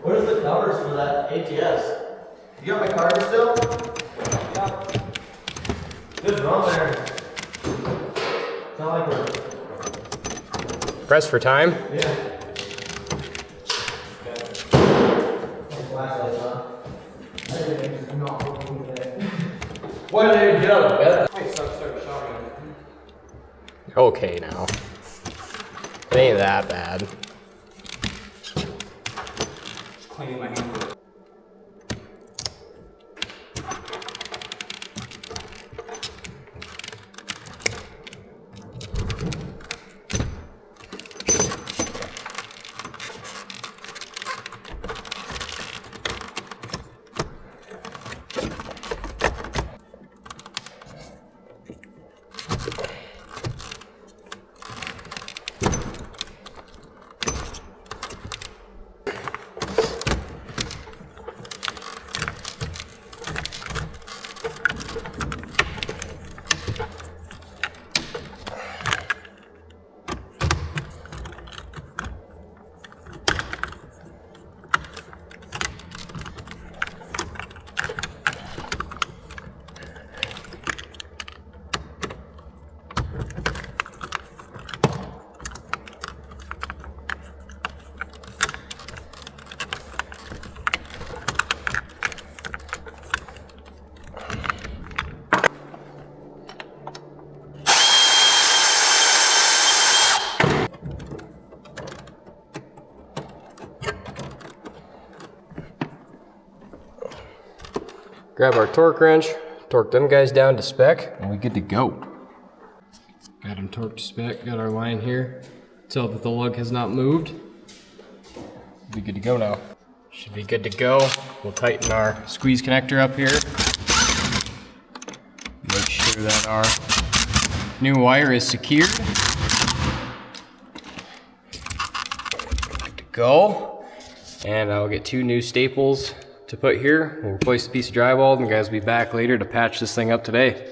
Where's the covers for that ATS? You got my card still? Yeah. Good run there. It's not like we're... Press for time? Yeah. Flashlights on. Everything's not working today. Why did they get out of bed? I started showering. Okay now. It ain't that bad. Just cleaning my hand. Grab our torque wrench, torque them guys down to spec, and we good to go. Got them torqued to spec, got our line here. Tell that the lug has not moved. Be good to go now. Should be good to go. We'll tighten our squeeze connector up here. Make sure that our new wire is secured. Good to go. And I'll get 2 new staples to put here. We'll replace the piece of drywall, and the guys will be back later to patch this thing up today.